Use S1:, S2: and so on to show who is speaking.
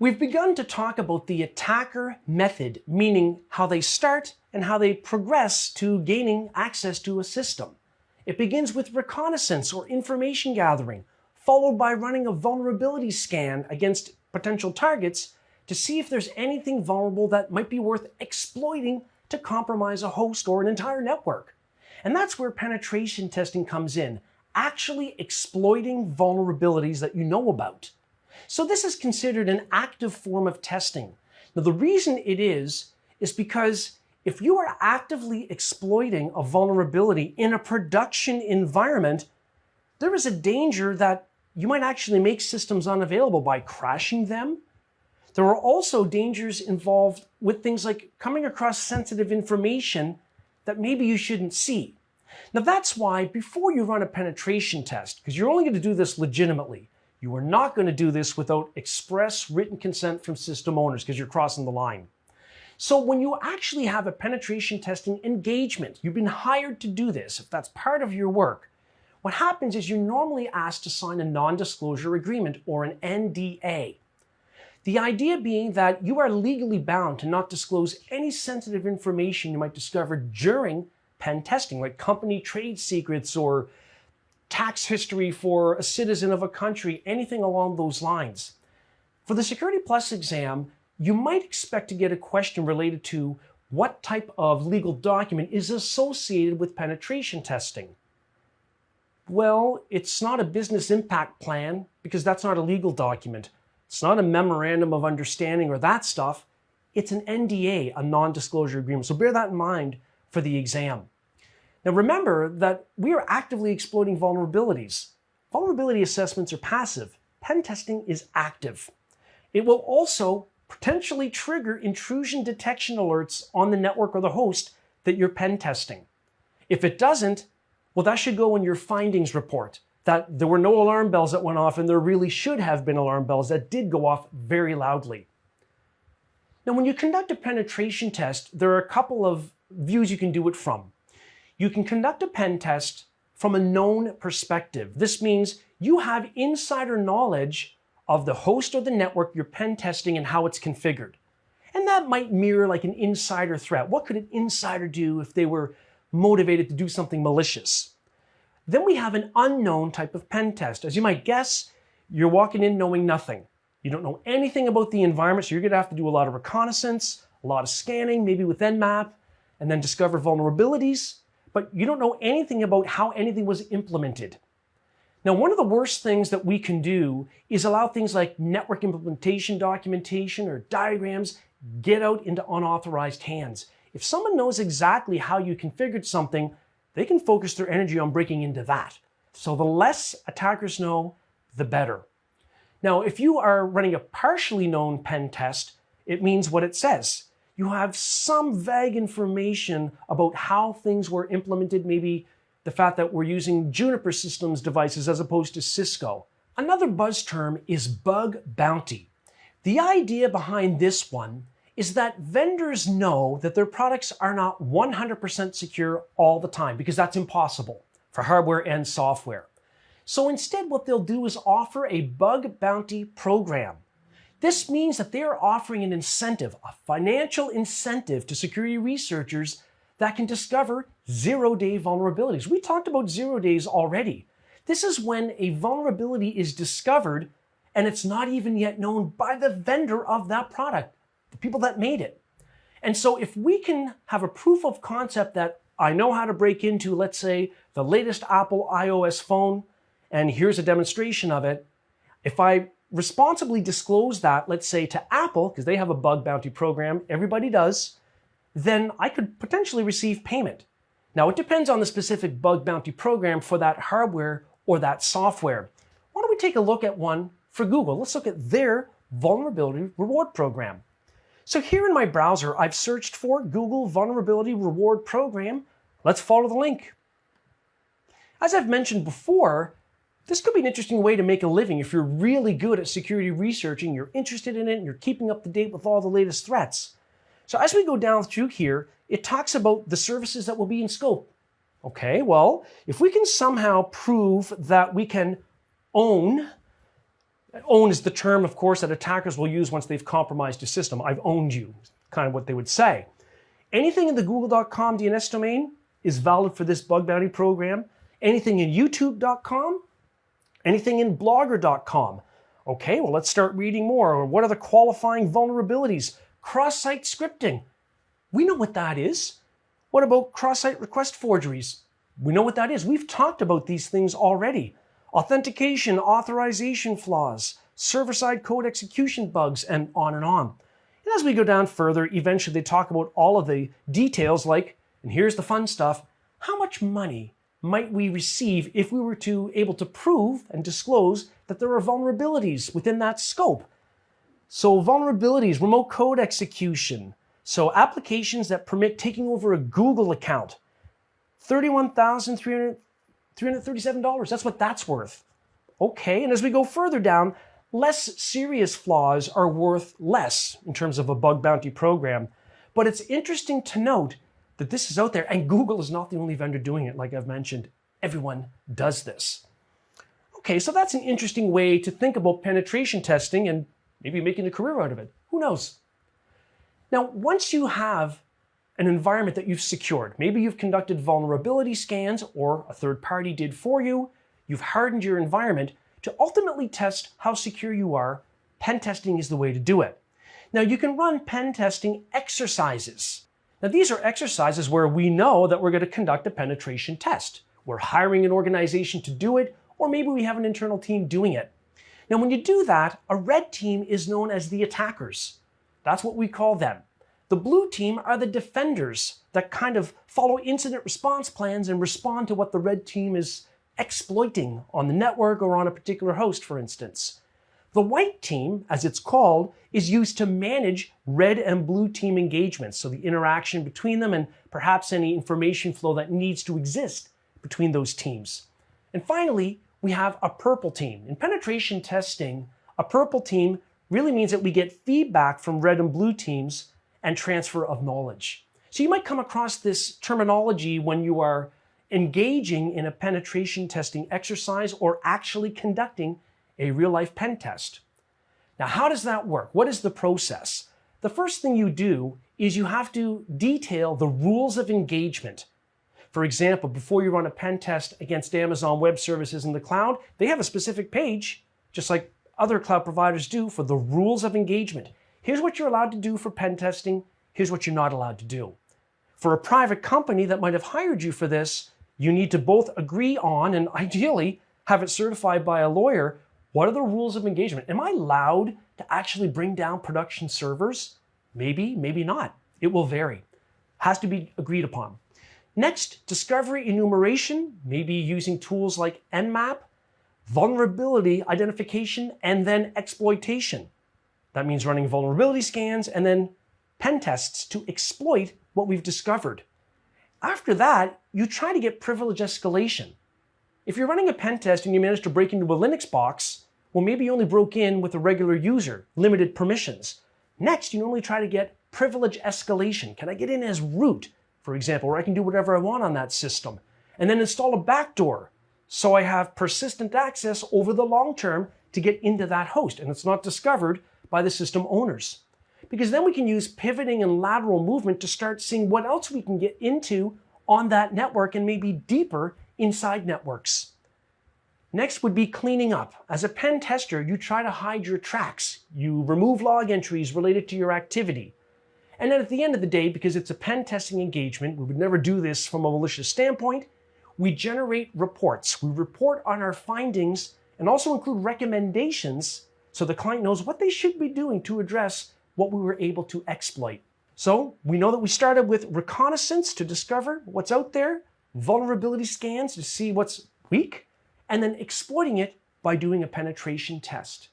S1: We've begun to talk about the attacker method, meaning how they start and how they progress to gaining access to a system. It begins with reconnaissance or information gathering, followed by running a vulnerability scan against potential targets to see if there's anything vulnerable that might be worth exploiting to compromise a host or an entire network. And that's where penetration testing comes in, actually exploiting vulnerabilities that you know about. So this is considered an active form of testing. Now the reason it is because if you are actively exploiting a vulnerability in a production environment, there is a danger that you might actually make systems unavailable by crashing them. There are also dangers involved with things like coming across sensitive information that maybe you shouldn't see. Now that's why before you run a penetration test, because you're only going to do this legitimately, you are not going to do this without express written consent from system owners because you're crossing the line. So when you actually have a penetration testing engagement, you've been hired to do this, if that's part of your work, what happens is you're normally asked to sign a non-disclosure agreement or an NDA. The idea being that you are legally bound to not disclose any sensitive information you might discover during pen testing, like company trade secrets or tax history for a citizen of a country, anything along those lines. For the Security Plus exam, you might expect to get a question related to what type of legal document is associated with penetration testing. Well, it's not a business impact plan because that's not a legal document. It's not a memorandum of understanding or that stuff. It's an NDA, a non-disclosure agreement. So bear that in mind for the exam. Now remember that we are actively exploiting vulnerabilities. Vulnerability assessments are passive. Pen testing is active. It will also potentially trigger intrusion detection alerts on the network or the host that you're pen testing. If it doesn't, well, that should go in your findings report, that there were no alarm bells that went off and there really should have been alarm bells that did go off very loudly. Now, when you conduct a penetration test, there are a couple of views you can do it from. You can conduct a pen test from a known perspective. This means you have insider knowledge of the host or the network you're pen testing and how it's configured. And that might mirror like an insider threat. What could an insider do if they were motivated to do something malicious? Then we have an unknown type of pen test. As you might guess, you're walking in knowing nothing. You don't know anything about the environment, so you're going to have to do a lot of reconnaissance, a lot of scanning, maybe with Nmap, and then discover vulnerabilities. But you don't know anything about how anything was implemented. Now, one of the worst things that we can do is allow things like network implementation documentation or diagrams get out into unauthorized hands. If someone knows exactly how you configured something, they can focus their energy on breaking into that. So the less attackers know, the better. Now, if you are running a partially known pen test, it means what it says. You have some vague information about how things were implemented, maybe the fact that we're using Juniper Systems devices as opposed to Cisco. Another buzz term is bug bounty. The idea behind this one is that vendors know that their products are not 100% secure all the time because that's impossible for hardware and software. So instead, what they'll do is offer a bug bounty program. This means that they are offering an incentive, a financial incentive to security researchers that can discover zero-day vulnerabilities. We talked about 0 days already. This is when a vulnerability is discovered and it's not even yet known by the vendor of that product, the people that made it. And so if we can have a proof of concept that I know how to break into, let's say, the latest Apple iOS phone, and here's a demonstration of it, if I responsibly disclose that, let's say to Apple, because they have a bug bounty program, everybody does, then I could potentially receive payment. Now, it depends on the specific bug bounty program for that hardware or that software. Why don't we take a look at one for Google? Let's look at their vulnerability reward program. So here in my browser, I've searched for Google Vulnerability Reward Program. Let's follow the link. As I've mentioned before, this could be an interesting way to make a living if you're really good at security researching, you're interested in it, and you're keeping up to date with all the latest threats. So as we go down through here, it talks about the services that will be in scope. Okay, well, if we can somehow prove that we can own Own is the term, of course, that attackers will use once they've compromised a system. I've owned you, kind of what they would say. Anything in the google.com DNS domain is valid for this bug bounty program. Anything in youtube.com, anything in blogger.com. Okay, well, let's start reading more. What are the qualifying vulnerabilities? Cross-site scripting. We know what that is. What about cross-site request forgeries? We know what that is. We've talked about these things already. Authentication, authorization flaws, server-side code execution bugs, and on and on. And as we go down further, eventually they talk about all of the details like, and here's the fun stuff, how much money might we receive if we were able to prove and disclose that there are vulnerabilities within that scope? So vulnerabilities, remote code execution, so applications that permit taking over a Google account, $31,337, that's what that's worth. Okay, and as we go further down, less serious flaws are worth less in terms of a bug bounty program. But it's interesting to note that this is out there, and Google is not the only vendor doing it. Like I've mentioned, everyone does this. Okay, so that's an interesting way to think about penetration testing and maybe making a career out of it. Who knows? Now, once you have an environment that you've secured, maybe you've conducted vulnerability scans or a third party did for you, you've hardened your environment to ultimately test how secure you are, pen testing is the way to do it. Now, you can run pen testing exercises. Now, these are exercises where we know that we're going to conduct a penetration test. We're hiring an organization to do it, or maybe we have an internal team doing it. Now, when you do that, a red team is known as the attackers. That's what we call them. The blue team are the defenders that kind of follow incident response plans and respond to what the red team is exploiting on the network or on a particular host, for instance. The white team, as it's called, is used to manage red and blue team engagements, so the interaction between them and perhaps any information flow that needs to exist between those teams. And finally, we have a purple team. In penetration testing, a purple team really means that we get feedback from red and blue teams and transfer of knowledge. So you might come across this terminology when you are engaging in a penetration testing exercise or actually conducting a real-life pen test. Now, how does that work? What is the process? The first thing you do is you have to detail the rules of engagement. For example, before you run a pen test against Amazon Web Services in the cloud, they have a specific page, just like other cloud providers do, for the rules of engagement. Here's what you're allowed to do for pen testing. Here's what you're not allowed to do. For a private company that might have hired you for this, you need to both agree on and ideally have it certified by a lawyer. What are the rules of engagement? Am I allowed to actually bring down production servers? Maybe, maybe not. It will vary. Has to be agreed upon. Next, discovery enumeration, maybe using tools like Nmap, vulnerability identification, and then exploitation. That means running vulnerability scans and then pen tests to exploit what we've discovered. After that, you try to get privilege escalation. If you're running a pen test and you manage to break into a Linux box, well, maybe you only broke in with a regular user, limited permissions. Next, you normally try to get privilege escalation. Can I get in as root, for example, where I can do whatever I want on that system? And then install a backdoor so I have persistent access over the long term to get into that host and it's not discovered by the system owners. Because then we can use pivoting and lateral movement to start seeing what else we can get into on that network and maybe deeper inside networks. Next would be cleaning up. As a pen tester, you try to hide your tracks. You remove log entries related to your activity. And then at the end of the day, because it's a pen testing engagement, we would never do this from a malicious standpoint, we generate reports. We report on our findings and also include recommendations so the client knows what they should be doing to address what we were able to exploit. So we know that we started with reconnaissance to discover what's out there, vulnerability scans to see what's weak, and then exploiting it by doing a penetration test.